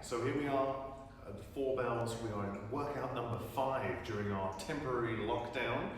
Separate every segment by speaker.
Speaker 1: So here we are at the 4 bells. We are in workout number 5 during our temporary lockdown.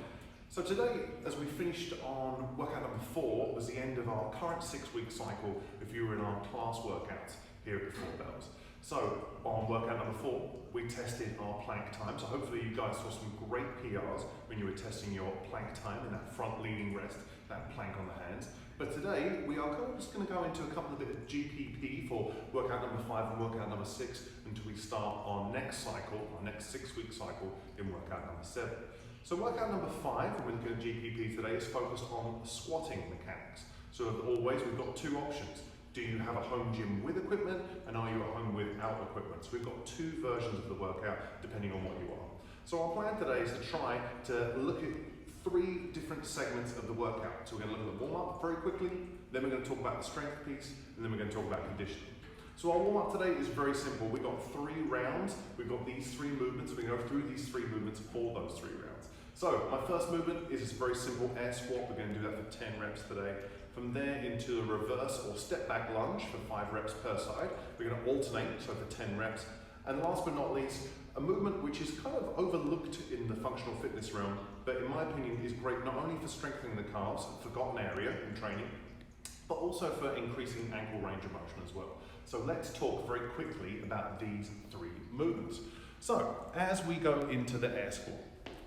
Speaker 1: So today, as we finished on workout number 4, was the end of our current 6-week cycle if you were in our class workouts here at the 4 bells. So on workout number 4, we tested our plank time. So hopefully you guys saw some great PRs when you were testing your plank time in that front leaning rest, that plank on the hands. But today we are just going to go into a couple of bit of GPP for workout number 5 and workout number 6 until we start our next cycle, our next 6-week cycle in workout number 7. So workout number 5, when we're looking at GPP today, is focused on squatting mechanics. So as always, we've got 2 options. Do you have a home gym with equipment, and are you at home without equipment? So we've got 2 versions of the workout depending on what you are. So our plan today is to try to look at 3 different segments of the workout. So we're going to look at the warm-up very quickly, then we're going to talk about the strength piece, and then we're going to talk about conditioning. So our warm-up today is very simple. We've got 3 rounds. We've got these 3 movements. We're going to go through these 3 movements for those 3 rounds. So my first movement is this very simple air squat. We're going to do that for 10 reps today. From there into a reverse or step back lunge for 5 reps per side. We're going to alternate, so for 10 reps. And last but not least, a movement which is kind of overlooked in the functional fitness realm, but in my opinion is great not only for strengthening the calves, a forgotten area in training, but also for increasing ankle range of motion as well. So let's talk very quickly about these 3 movements. So as we go into the air squat,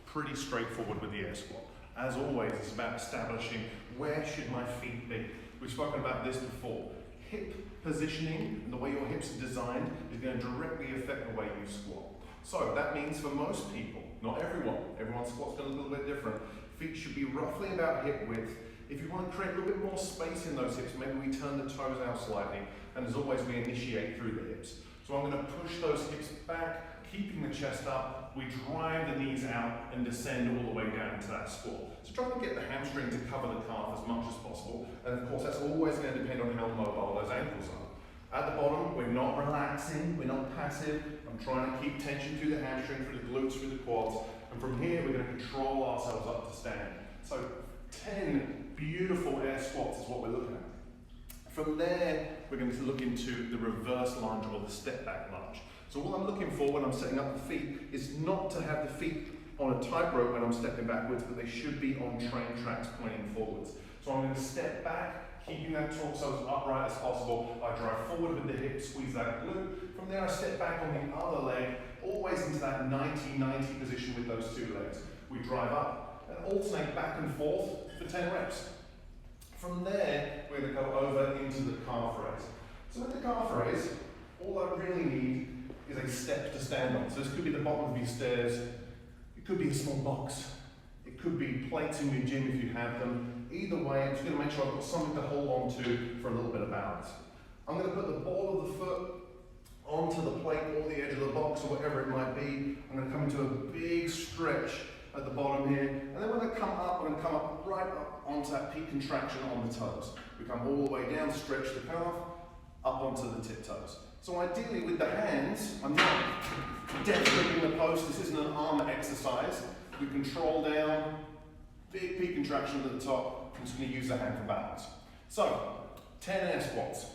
Speaker 1: pretty straightforward with the air squat. As always, it's about establishing where should my feet be. We've spoken about this before. Hip positioning and the way your hips are designed is going to directly affect the way you squat. So that means for most people, not everyone, everyone's squat's going to look a little bit different. Feet should be roughly about hip width. If you want to create a little bit more space in those hips, maybe we turn the toes out slightly, and as always we initiate through the hips. So I'm going to push those hips back, keeping the chest up, we drive the knees out and descend all the way down into that squat. So trying to get the hamstring to cover the calf as much as possible, and of course that's always going to depend on how mobile those ankles are. At the bottom, we're not relaxing, we're not passive. I'm trying to keep tension through the hamstring, through the glutes, through the quads, and from here we're going to control ourselves up to stand. So 10 beautiful air squats is what we're looking at. From there, we're going to look into the reverse lunge or the step back lunge. So what I'm looking for when I'm setting up the feet is not to have the feet on a tightrope when I'm stepping backwards, but they should be on train tracks pointing forwards. So I'm going to step back, keeping that torso as upright as possible. I drive forward with the hip, squeeze that glute. From there I step back on the other leg, always into that 90-90 position with those 2 legs. We drive up and alternate back and forth for 10 reps. From there, we're going to go over into the calf raise. So with the calf raise, all I really need is a step to stand on. So this could be the bottom of your stairs, it could be a small box, it could be plates in your gym if you have them. Either way, I'm just going to make sure I've got something to hold on to for a little bit of balance. I'm going to put the ball of the foot onto the plate or the edge of the box or whatever it might be. I'm going to come into a big stretch at the bottom here, and then when I come up, I'm going to come up right up onto that peak contraction on the toes. We come all the way down, stretch the calf, up onto the tip toes. So ideally with the hands, I'm not dead gripping the post, this isn't an arm exercise. We control down, big peak contraction at the top. I'm just going to use the hand for balance. So 10 air squats,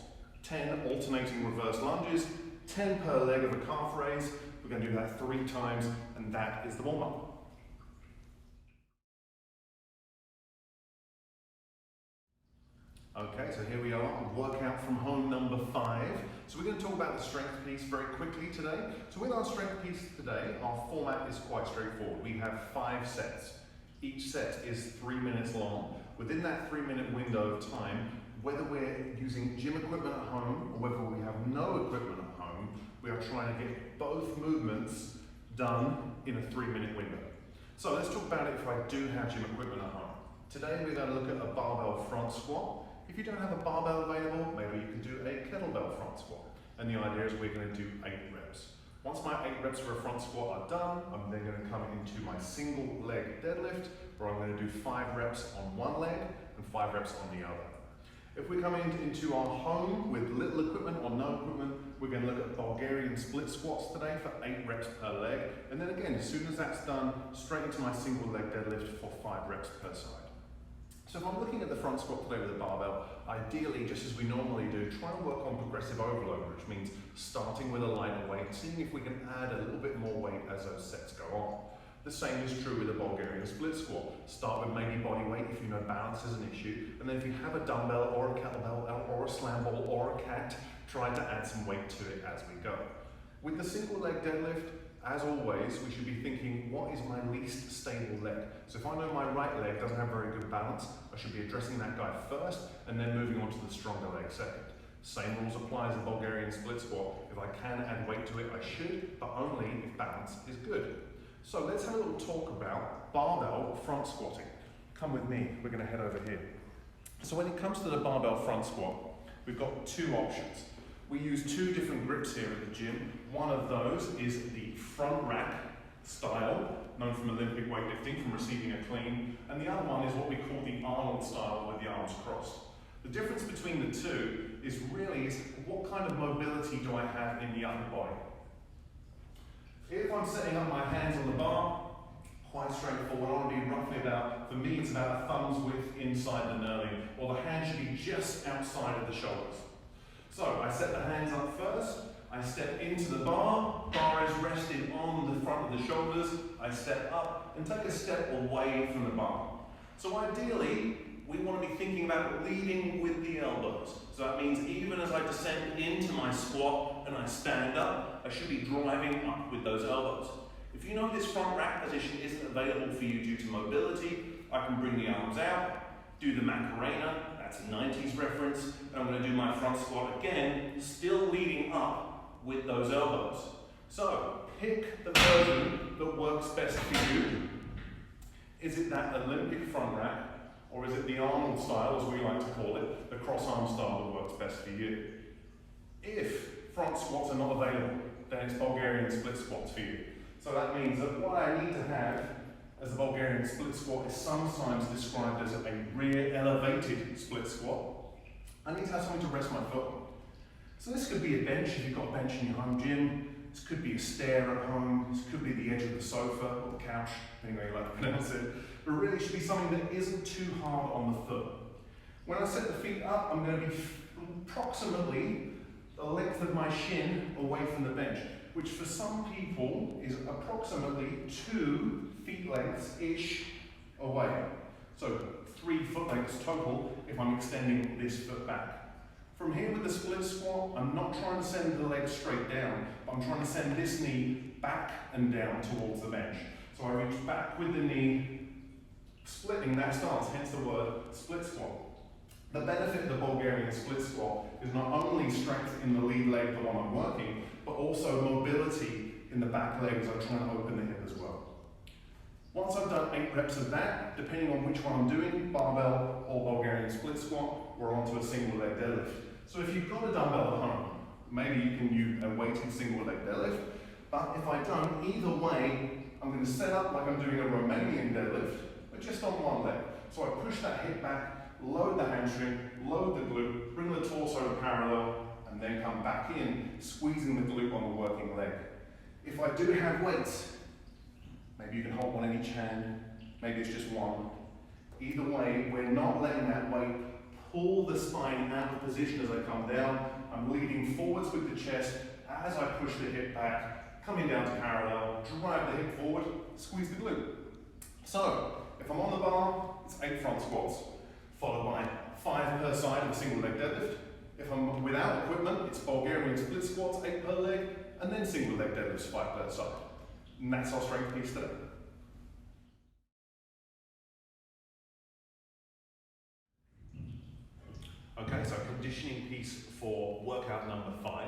Speaker 1: 10 alternating reverse lunges, 10 per leg of a calf raise. We're going to do that 3 times, and that is the warm-up. Okay, so here we are, workout from home number 5. So we're going to talk about the strength piece very quickly today. So with our strength piece today, our format is quite straightforward. We have 5 sets. Each set is 3 minutes long. Within that 3-minute window of time, whether we're using gym equipment at home or whether we have no equipment at home, we are trying to get both movements done in a 3-minute window. So let's talk about it if I do have gym equipment at home. Today we're going to look at a barbell front squat. If you don't have a barbell available, maybe you can do a kettlebell front squat. And the idea is we're going to do 8 reps. Once my 8 reps for a front squat are done, I'm then going to come into my single leg deadlift, where I'm going to do 5 reps on one leg and 5 reps on the other. If we come into our home with little equipment or no equipment, we're going to look at Bulgarian split squats today for 8 reps per leg. And then again, as soon as that's done, straight into my single leg deadlift for 5 reps per side. So if I'm looking at the front squat today with a barbell, ideally, just as we normally do, try and work on progressive overload, which means starting with a lighter weight, seeing if we can add a little bit more weight as those sets go on. The same is true with a Bulgarian split squat. Start with maybe body weight if you know balance is an issue, and then if you have a dumbbell or a kettlebell or a slam ball or a cat, try to add some weight to it as we go. With the single leg deadlift, as always, we should be thinking, what is my least stable leg? So if I know my right leg doesn't have very good balance, I should be addressing that guy first and then moving on to the stronger leg second. Same rules apply as a Bulgarian split squat. If I can add weight to it, I should, but only if balance is good. So let's have a little talk about barbell front squatting. Come with me, we're going to head over here. So when it comes to the barbell front squat, we've got two options. We use two different grips here at the gym. One of those is the front rack style, known from Olympic weightlifting, from receiving a clean, and the other one is what we call the Arnold style with the arms crossed. The difference between the two is what kind of mobility do I have in the upper body? If I'm setting up my hands on the bar, quite straightforward, I want to be roughly about, for me it's about a thumb's width inside the knurling, or the hand should be just outside of the shoulders. So I set the hands up first, I step into the bar is rested on the front of the shoulders, I step up and take a step away from the bar. So ideally, we want to be thinking about leading with the elbows. So that means even as I descend into my squat and I stand up, I should be driving up with those elbows. If you know this front rack position isn't available for you due to mobility, I can bring the arms out, do the Macarena, that's a 90s reference, and I'm going to do my front squat again, still leading up with those elbows. So, pick the version that works best for you. Is it that Olympic front rack, or is it the Arnold style, as we like to call it, the cross-arm style that works best for you? If front squats are not available, then it's Bulgarian split squats for you. So that means that what I need to have as a Bulgarian split squat is sometimes described as a rear elevated split squat. I need to have something to rest my foot on. So this could be a bench if you've got a bench in your home gym. This could be a stair at home. This could be the edge of the sofa or the couch, depending on how you like to pronounce it. But really it should be something that isn't too hard on the foot. When I set the feet up, I'm going to be approximately the length of my shin away from the bench, which for some people is approximately 2 feet lengths-ish away. So 3 foot lengths total if I'm extending this foot back. From here with the split squat, I'm not trying to send the leg straight down, but I'm trying to send this knee back and down towards the bench. So I reach back with the knee, splitting that stance, hence the word split squat. The benefit of the Bulgarian split squat is not only strength in the lead leg, the one I'm working, but also mobility in the back leg as I try and open the hip as well. Once I've done 8 reps of that, depending on which one I'm doing, barbell or Bulgarian split squat, we're on to a single leg deadlift. So if you've got a dumbbell at home, maybe you can use a weighted single leg deadlift, but if I don't, either way, I'm going to set up like I'm doing a Romanian deadlift, but just on one leg. So I push that hip back, load the hamstring, load the glute, bring the torso to parallel, and then come back in, squeezing the glute on the working leg. If I do have weights, maybe you can hold one in each hand, maybe it's just one. Either way, we're not letting that weight pull the spine out of position as I come down. I'm leading forwards with the chest as I push the hip back, coming down to parallel, drive the hip forward, squeeze the glute. So, if I'm on the bar, it's 8 front squats, followed by 5 per side of a single leg deadlift. If I'm without equipment, it's Bulgarian split squats, 8 per leg, and then single leg deadlifts, 5 per side. And that's our strength piece today. Okay, so conditioning piece for workout number 5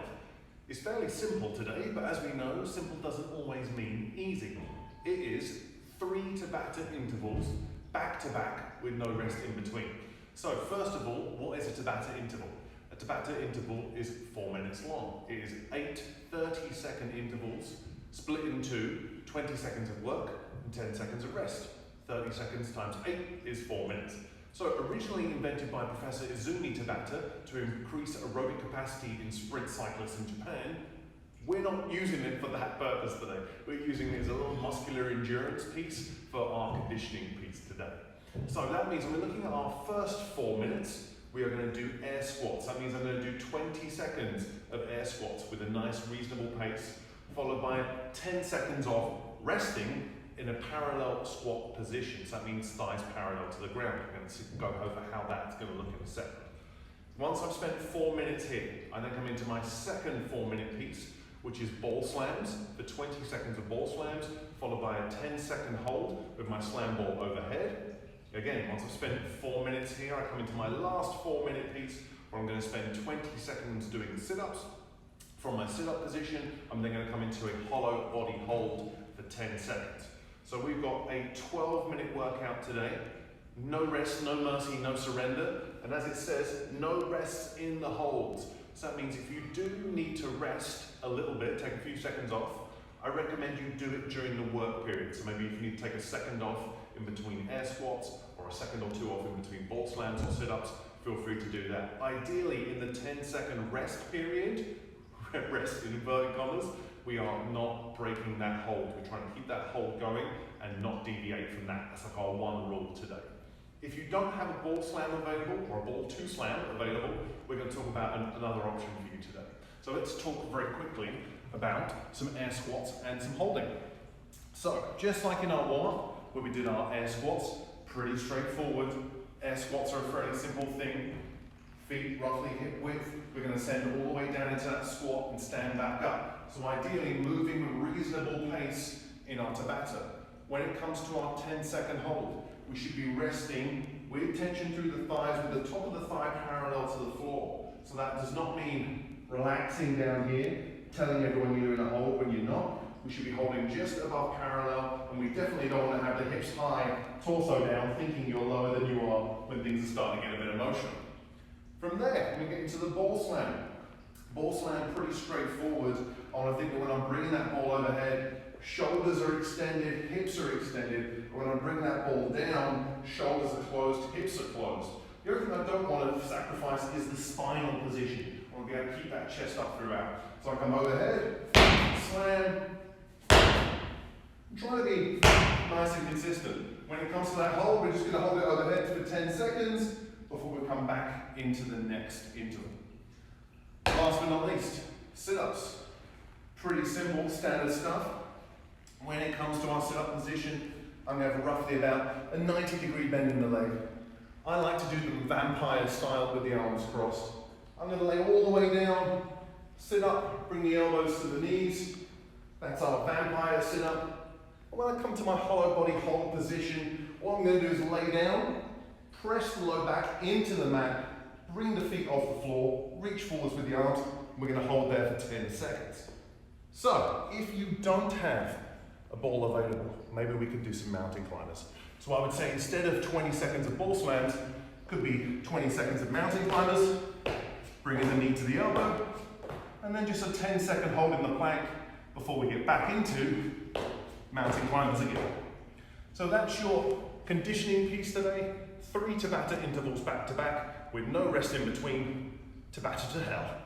Speaker 1: is fairly simple today, but as we know, simple doesn't always mean easy. It is 3 Tabata intervals, back to back, with no rest in between. So first of all, what is a Tabata interval? A Tabata interval is 4 minutes long. It is 8 30-second intervals split into 20 seconds of work and 10 seconds of rest. 30 seconds times 8 is 4 minutes. So originally invented by Professor Izumi Tabata to increase aerobic capacity in sprint cyclists in Japan, we're not using it for that purpose today. We're using it as a little muscular endurance piece for our conditioning piece today. So that means when we're looking at our first 4 minutes, we are going to do air squats. That means I'm going to do 20 seconds of air squats with a nice reasonable pace, followed by 10 seconds of resting in a parallel squat position. So that means thighs parallel to the ground. We're going to go over how that's going to look in a second. Once I've spent 4 minutes here, I then come into my second 4-minute piece, which is ball slams, for 20 seconds of ball slams, followed by a 10-second hold with my slam ball overhead. Again, once I've spent 4 minutes here, I come into my last 4-minute piece, where I'm going to spend 20 seconds doing sit-ups. From my sit-up position, I'm then going to come into a hollow body hold for 10 seconds. So we've got a 12-minute workout today. No rest, no mercy, no surrender. And as it says, no rests in the holds. So that means if you do need to rest a little bit, take a few seconds off, I recommend you do it during the work period. So maybe if you need to take a second off in between air squats, or a second or two off in between ball slams or sit-ups, feel free to do that. Ideally, in the 10-second rest period, rest in inverted commas, we are not breaking that hold. We're trying to keep that hold going and not deviate from that. That's like our one rule today. If you don't have a ball slam available or a ball to slam available, we're going to talk about another option for you today. So let's talk very quickly about some air squats and some holding. So just like in our warm-up, where we did our air squats, pretty straightforward. Air squats are a fairly simple thing. Feet roughly hip width. We're going to send all the way down into that squat and stand back up. So ideally moving with reasonable pace in our Tabata. When it comes to our 10-second hold, we should be resting with tension through the thighs, with the top of the thigh parallel to the floor. So that does not mean relaxing down here, telling everyone you're in a hold when you're not. We should be holding just above parallel, and we definitely don't want to have the hips high, torso down, thinking you're lower than you are when things are starting to get a bit emotional. From there, we get into the ball slam. Ball slam, pretty straightforward. I want to think that when I'm bringing that ball overhead, shoulders are extended, hips are extended. When I bring that ball down, shoulders are closed, hips are closed. The other thing I don't want to sacrifice is the spinal position. I want to be able to keep that chest up throughout. So I come overhead, slam. I'm trying to be nice and consistent. When it comes to that hold, we're just going to hold it overhead for 10 seconds before we come back into the next interval. Last but not least, sit-ups. Pretty simple, standard stuff. When it comes to our sit-up position, I'm going to have roughly about a 90-degree bend in the leg. I like to do them vampire style with the arms crossed. I'm going to lay all the way down, sit up, bring the elbows to the knees. That's our vampire sit-up. And when I come to my hollow body hold position, what I'm going to do is lay down, press the low back into the mat, bring the feet off the floor, reach forwards with the arms, and we're going to hold there for 10 seconds. So, if you don't have a ball available, maybe we could do some mountain climbers. So I would say instead of 20 seconds of ball slams, could be 20 seconds of mountain climbers, bringing the knee to the elbow, and then just a 10-second hold in the plank before we get back into mountain climbers again. So that's your conditioning piece today. 3 Tabata intervals back to back with no rest in between. Tabata to hell.